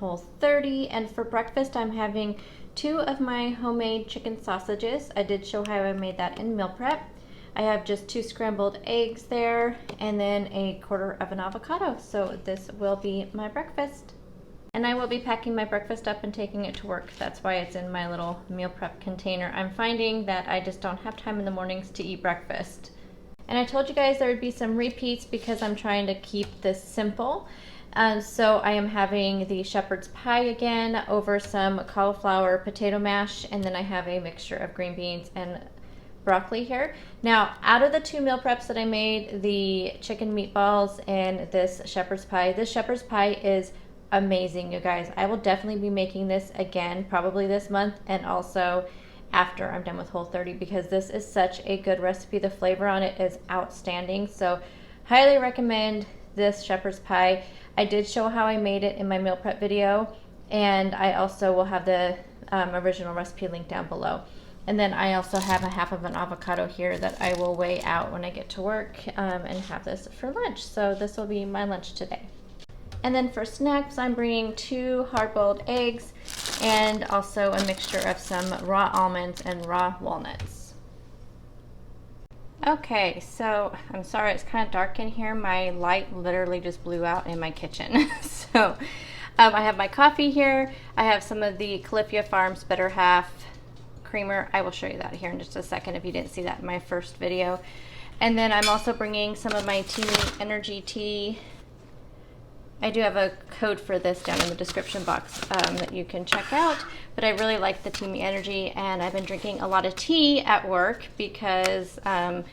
Whole30, and for breakfast I'm having 2 of my homemade chicken sausages. I did show how I made that in meal prep. I have just 2 scrambled eggs there and then a quarter of an avocado. So this will be my breakfast. And I will be packing my breakfast up and taking it to work. That's why it's in my little meal prep container. I'm finding that I just don't have time in the mornings to eat breakfast. And I told you guys there would be some repeats because I'm trying to keep this simple. So I am having the shepherd's pie again over some cauliflower potato mash, and then I have a mixture of green beans and broccoli here. Now, out of the 2 meal preps that I made, the chicken meatballs and this shepherd's pie is amazing, you guys. I will definitely be making this again probably this month and also after I'm done with Whole30 because this is such a good recipe. The flavor on it is outstanding. So highly recommend this shepherd's pie. I did show how I made it in my meal prep video, and I also will have the original recipe linked down below. And then I also have a half of an avocado here that I will weigh out when I get to work and have this for lunch. So this will be my lunch today. And then for snacks, I'm bringing 2 hard-boiled eggs and also a mixture of some raw almonds and raw walnuts. Okay, so I'm sorry it's kind of dark in here. My light literally just blew out in my kitchen. So I have my coffee here. I have some of the Califia Farms Better Half creamer. I will show you that here in just a second if you didn't see that in my first video. And then I'm also bringing some of my Teamy Energy tea. I do have a code for this down in the description box that you can check out, but I really like the Teamy Energy, and I've been drinking a lot of tea at work because I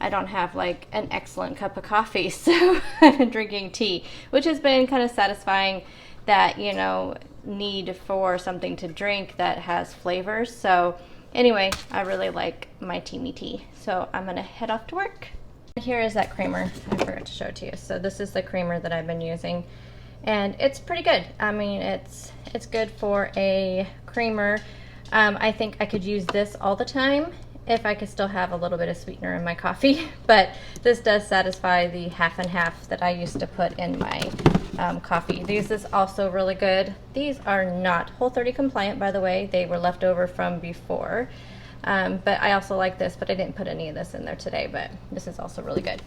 don't have like an excellent cup of coffee, so I've been drinking tea, which has been kind of satisfying that, you know, need for something to drink that has flavors. So anyway, I really like my Teamy tea, so I'm gonna head off to work. Here is that creamer. I forgot to show it to you. So this is the creamer that I've been using, and it's pretty good. I mean, it's good for a creamer. I think I could use this all the time if I could still have a little bit of sweetener in my coffee, but this does satisfy the half and half that I used to put in my coffee. This is also really good. These are not Whole30 compliant, by the way. They were left over from before. But I also like this, but I didn't put any of this in there today, but this is also really good.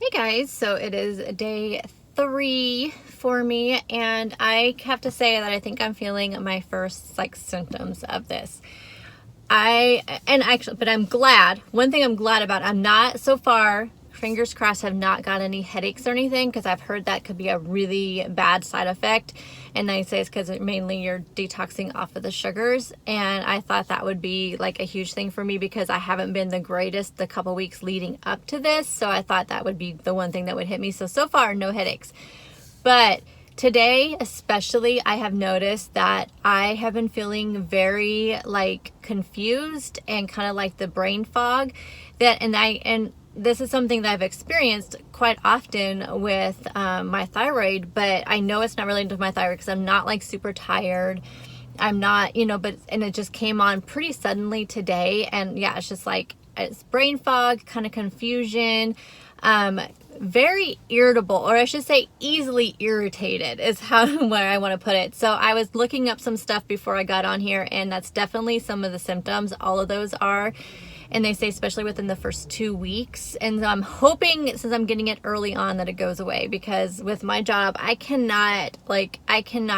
Hey guys, so it is day 3 for me, and I have to say that I think I'm feeling my first like symptoms of this. But I'm glad, one thing I'm glad about, I'm not so far, fingers crossed, have not got any headaches or anything, because I've heard that could be a really bad side effect, and they say it's because mainly you're detoxing off of the sugars, and I thought that would be like a huge thing for me because I haven't been the greatest the couple weeks leading up to this, so I thought that would be the one thing that would hit me. So far, no headaches. But today, especially, I have noticed that I have been feeling very like confused and kind of like the brain fog and this is something that I've experienced quite often with my thyroid, but I know it's not related to my thyroid because I'm not like super tired. I'm not, you know, and it just came on pretty suddenly today. And yeah, it's just like, it's brain fog, kind of confusion, very irritable, or I should say easily irritated is where I want to put it. So I was looking up some stuff before I got on here, and that's definitely some of the symptoms. All of those are. And they say especially within the first 2 weeks. And I'm hoping, since I'm getting it early on, that it goes away, because with my job, I cannot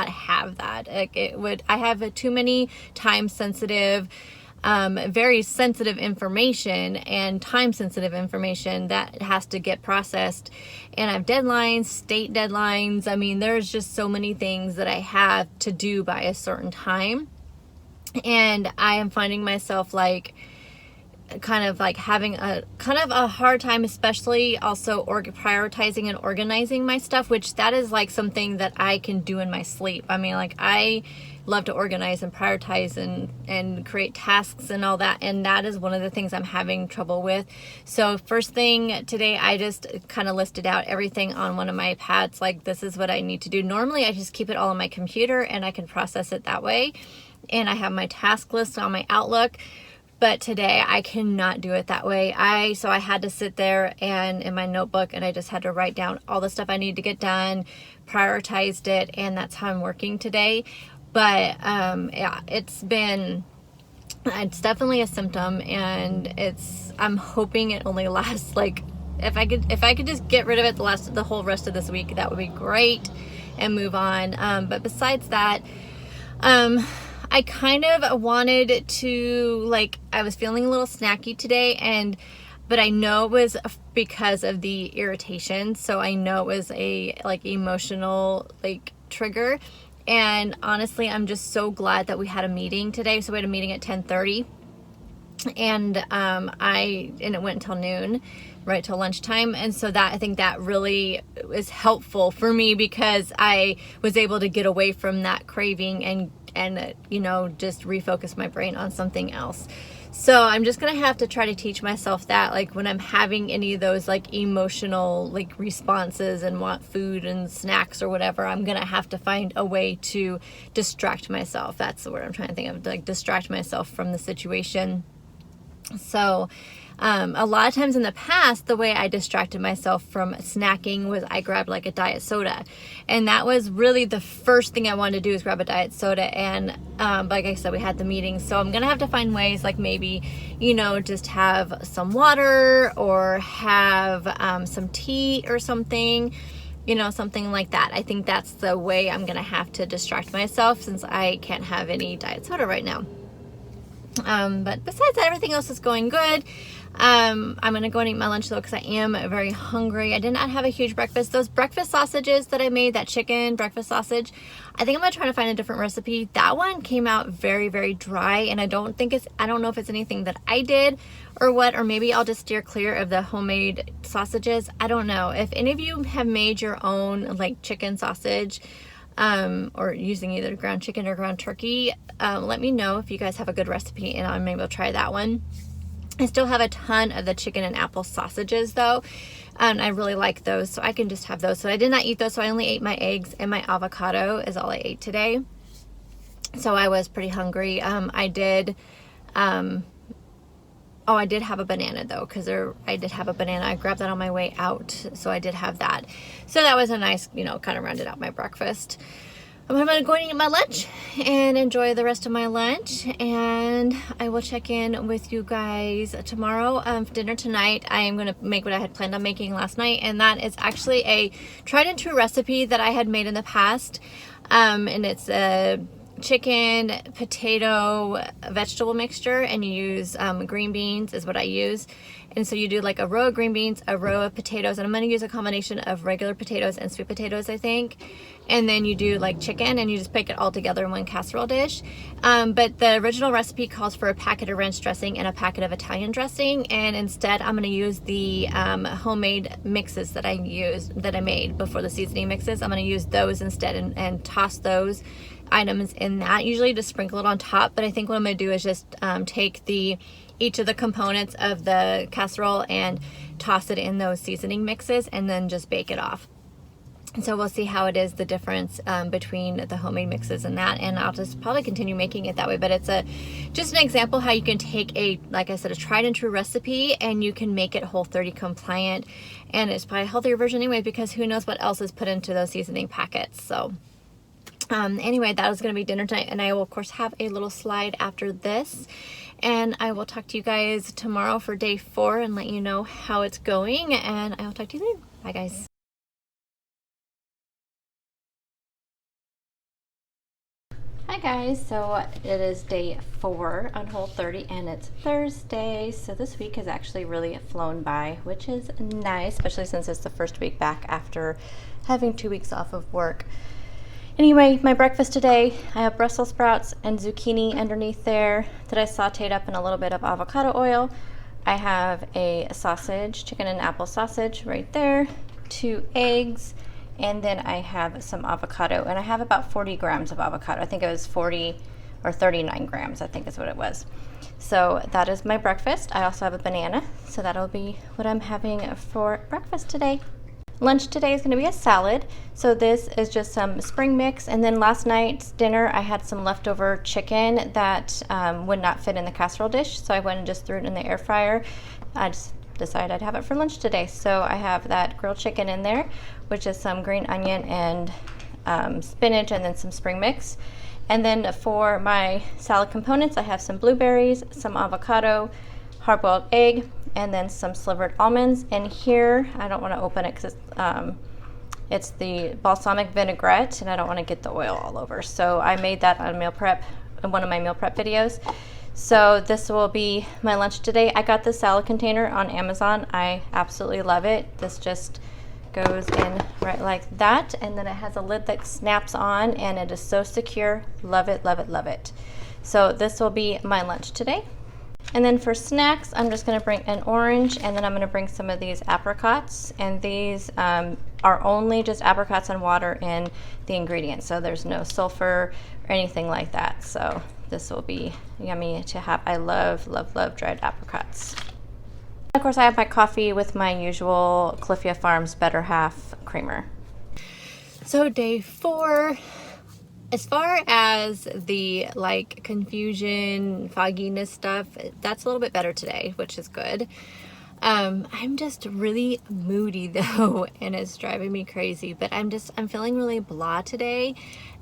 have that. I have too many time sensitive, very sensitive information and time sensitive information that has to get processed. And I have deadlines, state deadlines. I mean, there's just so many things that I have to do by a certain time. And I am finding myself like, kind of like having a hard time, especially also prioritizing and organizing my stuff, which that is like something that I can do in my sleep. I mean, like, I love to organize and prioritize and create tasks and all that, and that is one of the things I'm having trouble with. So first thing today, I just kind of listed out everything on one of my pads, like this is what I need to do. Normally I just keep it all on my computer and I can process it that way, and I have my task list on my Outlook. But today I cannot do it that way. So I had to sit there and in my notebook, and I just had to write down all the stuff I need to get done, prioritized it, and that's how I'm working today. But yeah, it's definitely a symptom, and I'm hoping it only lasts, like, if I could just get rid of it the whole rest of this week, that would be great, and move on. But besides that, I kind of wanted to, like, I was feeling a little snacky today, but I know it was because of the irritation. So I know it was a, like, emotional, like, trigger. And honestly, I'm just so glad that we had a meeting today. So we had a meeting at 10:30, and it went until noon, right till lunchtime. And so I think that really is helpful for me, because I was able to get away from that craving and just refocus my brain on something else. So I'm just gonna have to try to teach myself that, like, when I'm having any of those, like, emotional, like, responses and want food and snacks or whatever, I'm gonna have to find a way to distract myself. That's the word I'm trying to think of, like, distract myself from the situation. So a lot of times in the past, the way I distracted myself from snacking was I grabbed, like, a diet soda, and that was really the first thing I wanted to do, is grab a diet soda. And like I said, we had the meeting, so I'm gonna have to find ways, like, maybe, just have some water, or have some tea or something, something like that. I think that's the way I'm gonna have to distract myself, since I can't have any diet soda right now. But besides that, everything else is going good. I'm gonna go and eat my lunch though, because I am very hungry. I did not have a huge breakfast. Those breakfast sausages that I made, that chicken breakfast sausage, I think I'm gonna try to find a different recipe. That one came out very, very dry, and I don't know if it's anything that I did or what, or maybe I'll just steer clear of the homemade sausages. I don't know. If any of you have made your own, like, chicken sausage, or using either ground chicken or ground turkey, let me know if you guys have a good recipe, and I'm able to try that one. I still have a ton of the chicken and apple sausages though, and I really like those, so I can just have those. So I did not eat those, so I only ate my eggs, and my avocado is all I ate today. So I was pretty hungry. I did have a banana though, because I did have a banana. I grabbed that on my way out, so I did have that. So that was a nice, kind of rounded out my breakfast. I'm going to go and eat my lunch and enjoy the rest of my lunch, and I will check in with you guys tomorrow. For dinner tonight, I am going to make what I had planned on making last night, and that is actually a tried and true recipe that I had made in the past, and it's a chicken, potato, vegetable mixture, and you use green beans is what I use. And so you do, like, a row of green beans, a row of potatoes, and I'm going to use a combination of regular potatoes and sweet potatoes, I think. And then you do, like, chicken, and you just bake it all together in one casserole dish. But the original recipe calls for a packet of ranch dressing and a packet of Italian dressing, and instead I'm going to use the homemade mixes that I made before, the seasoning mixes. I'm going to use those instead, and toss those items in that, usually to sprinkle it on top. But I think what I'm going to do is just take each of the components of the casserole and toss it in those seasoning mixes, and then just bake it off. So we'll see how it is, the difference between the homemade mixes and that, and I'll just probably continue making it that way. But it's just an example how you can take like I said, a tried and true recipe, and you can make it Whole30 compliant, and it's probably a healthier version anyway, because who knows what else is put into those seasoning packets. So anyway, that is going to be dinner tonight, and I will of course have a little slide after this, and I will talk to you guys tomorrow for day 4 and let you know how it's going, and I will talk to you then. Bye guys. Hi guys, so it is day 4 on Whole30, and it's Thursday, so this week has actually really flown by, which is nice, especially since it's the first week back after having 2 weeks off of work. Anyway, my breakfast today, I have Brussels sprouts and zucchini underneath there that I sauteed up in a little bit of avocado oil. I have a sausage, chicken and apple sausage right there, 2 eggs, and then I have some avocado, and I have about 40 grams of avocado. I think it was 40 or 39 grams, I think is what it was. So that is my breakfast. I also have a banana, so that'll be what I'm having for breakfast today. Lunch today is going to be a salad. So this is just some spring mix, and then last night's dinner I had some leftover chicken that would not fit in the casserole dish, so I went and just threw it in the air fryer. I just decided I'd have it for lunch today. So I have that grilled chicken in there, which is some green onion and spinach, and then some spring mix. And then for my salad components, I have some blueberries, some avocado, hard-boiled egg, and then some slivered almonds. And here, I don't want to open it because it's the balsamic vinaigrette, and I don't want to get the oil all over. So I made that on meal prep, in one of my meal prep videos. So this will be my lunch today. I got the salad container on Amazon. I absolutely love it. This just goes in right like that, and then it has a lid that snaps on, and it is so secure. Love it, love it, love it. So this will be my lunch today. And then for snacks, I'm just going to bring an orange, and then I'm going to bring some of these apricots, and these are only just apricots and water in the ingredients, so there's no sulfur or anything like that. So this will be yummy to have. I love, love, love dried apricots. Of course, I have my coffee with my usual Cliffia Farms Better Half creamer. So day 4. As far as the like confusion, fogginess stuff, that's a little bit better today, which is good. I'm just really moody though, and it's driving me crazy, but I'm feeling really blah today,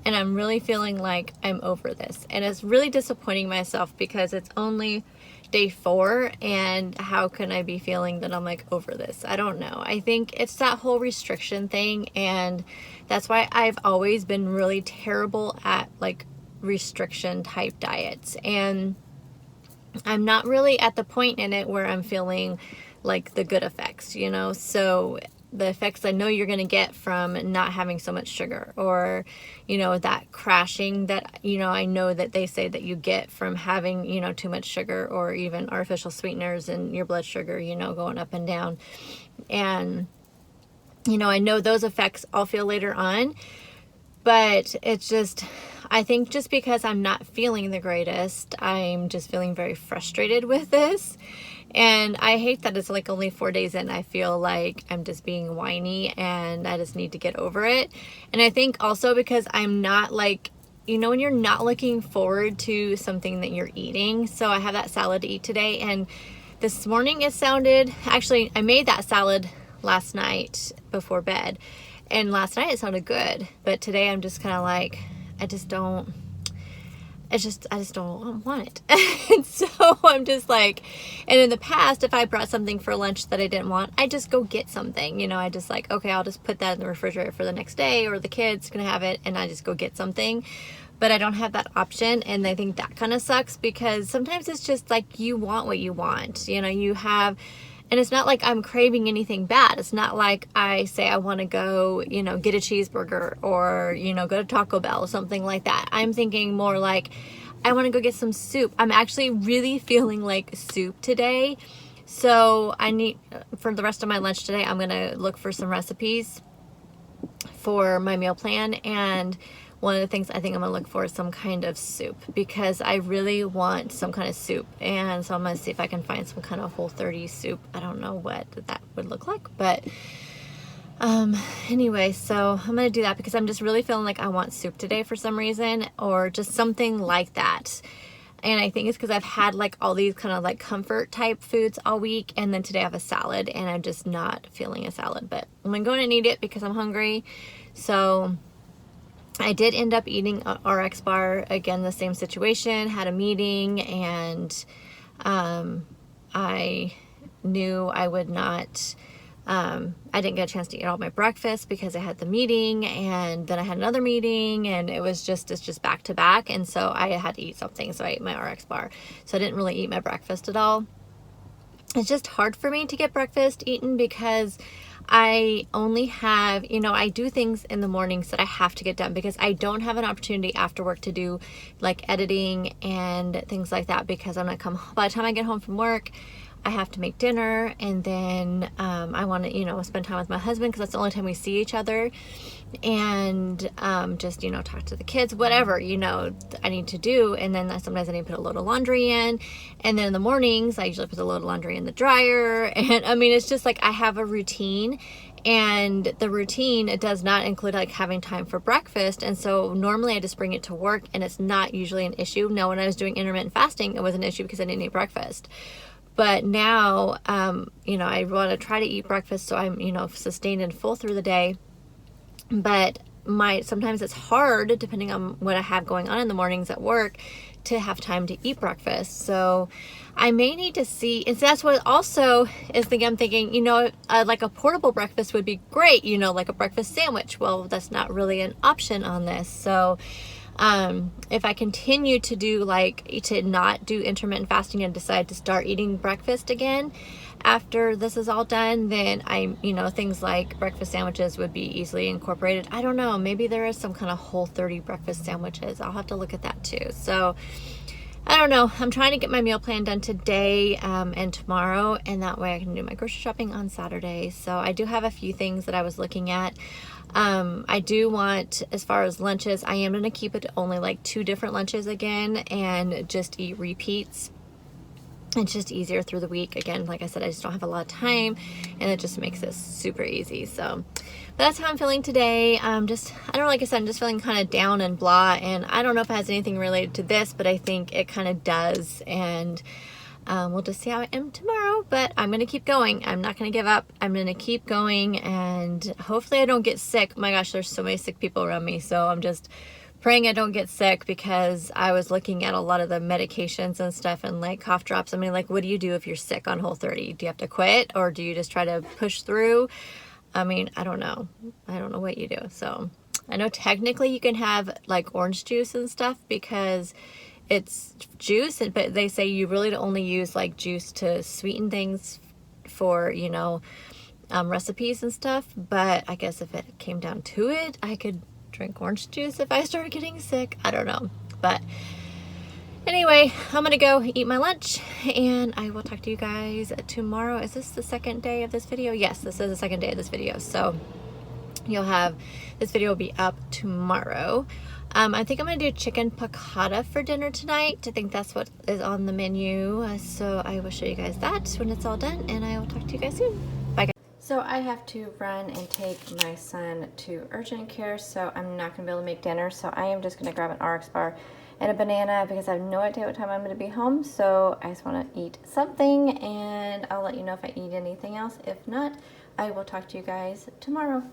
and I'm really feeling like I'm over this, and it's really disappointing myself because it's only day 4, and how can I be feeling that I'm like over this? I don't know. I think it's that whole restriction thing, and that's why I've always been really terrible at like restriction type diets, and I'm not really at the point in it where I'm feeling like the good effects, you know? So the effects I know you're going to get from not having so much sugar, or, you know, that crashing that, you know, I know that they say that you get from having, you know, too much sugar, or even artificial sweeteners and your blood sugar, you know, going up and down. And, you know, I know those effects I'll feel later on, but it's just, I think just because I'm not feeling the greatest, I'm just feeling very frustrated with this. And I hate that it's like only 4 days in. I feel like I'm just being whiny, and I just need to get over it. And I think also because I'm not like, you know, when you're not looking forward to something that you're eating. So I have that salad to eat today, and this morning it sounded, actually I made that salad last night before bed, and last night it sounded good, but today I'm just kind of like, I just don't want it. And so I'm just like, and in the past, if I brought something for lunch that I didn't want, I just go get something, you know, I just like, okay, I'll just put that in the refrigerator for the next day, or the kids can have it, and I just go get something. But I don't have that option, and I think that kind of sucks, because sometimes it's just like you want what you want, you know, you have. And it's not like I'm craving anything bad. It's not like I say I want to go, you know, get a cheeseburger, or, you know, go to Taco Bell or something like that. I'm thinking more like I want to go get some soup. I'm actually really feeling like soup today. So I need, for the rest of my lunch today, I'm going to look for some recipes for my meal plan. And one of the things I think I'm gonna look for is some kind of soup, because I really want some kind of soup. And so I'm gonna see if I can find some kind of Whole30 soup. I don't know what that would look like, but anyway, so I'm gonna do that because I'm just really feeling like I want soup today for some reason, or just something like that. And I think it's because I've had like all these kind of like comfort type foods all week, and then today I have a salad, and I'm just not feeling a salad, but I'm gonna go and eat it because I'm hungry. So I did end up eating a RX bar again, the same situation, had a meeting, and I knew I would not, I didn't get a chance to eat all my breakfast because I had the meeting, and then I had another meeting, and it's just back to back. And so I had to eat something. So I ate my RX bar. So I didn't really eat my breakfast at all. It's just hard for me to get breakfast eaten because I only have, you know, I do things in the mornings that I have to get done because I don't have an opportunity after work to do like editing and things like that, because by the time I get home from work, I have to make dinner, and then I want to, you know, spend time with my husband because that's the only time we see each other. and just, you know, talk to the kids, whatever, you know, I need to do. And then sometimes I need to put a load of laundry in. And then in the mornings, I usually put a load of laundry in the dryer. And I mean, it's just like I have a routine, and the routine, it does not include like having time for breakfast. And so normally I just bring it to work, and it's not usually an issue. Now, when I was doing intermittent fasting, it was an issue because I didn't eat breakfast. But now, you know, I want to try to eat breakfast so I'm, you know, sustained and full through the day. But sometimes it's hard, depending on what I have going on in the mornings at work, to have time to eat breakfast. So I may need to see, and that's what also is I'm thinking, you know, like a portable breakfast would be great, you know, like a breakfast sandwich. Well, that's not really an option on this. So if I continue to not do intermittent fasting and decide to start eating breakfast again after this is all done, then you know, things like breakfast sandwiches would be easily incorporated. I don't know, maybe there is some kind of Whole30 breakfast sandwiches. I'll have to look at that too. So I don't know. I'm trying to get my meal plan done today and tomorrow, and that way I can do my grocery shopping on Saturday. So I do have a few things that I was looking at. I do want, as far as lunches, I am going to keep it to only like 2 different lunches again, and just eat repeats. It's just easier through the week. Again, like I said, I just don't have a lot of time, and it just makes this super easy. So that's how I'm feeling today. I don't know, like I said, I'm just feeling kind of down and blah, and I don't know if it has anything related to this, but I think it kind of does. And we'll just see how I am tomorrow, but I'm going to keep going. I'm not going to give up. I'm going to keep going, and hopefully I don't get sick. My gosh, there's so many sick people around me, so I'm just praying I don't get sick, because I was looking at a lot of the medications and stuff, and like cough drops. I mean, like, what do you do if you're sick on Whole30? Do you have to quit, or do you just try to push through? I mean, I don't know. I don't know what you do. So I know technically you can have like orange juice and stuff because it's juice, but they say you really only use like juice to sweeten things for, you know, recipes and stuff. But I guess if it came down to it, I could drink orange juice if I started getting sick. I don't know. But anyway, I'm gonna go eat my lunch, and I will talk to you guys tomorrow. Is this the second day of this video? Yes, this is the second day of this video. So you'll have, this video will be up tomorrow. I think I'm gonna do chicken piccata for dinner tonight. I think that's what is on the menu. So I will show you guys that when it's all done, and I will talk to you guys soon. Bye, guys. So I have to run and take my son to urgent care, so I'm not gonna be able to make dinner. So I am just gonna grab an RX bar and a banana, because I have no idea what time I'm gonna be home. So I just wanna eat something, and I'll let you know if I eat anything else. If not, I will talk to you guys tomorrow.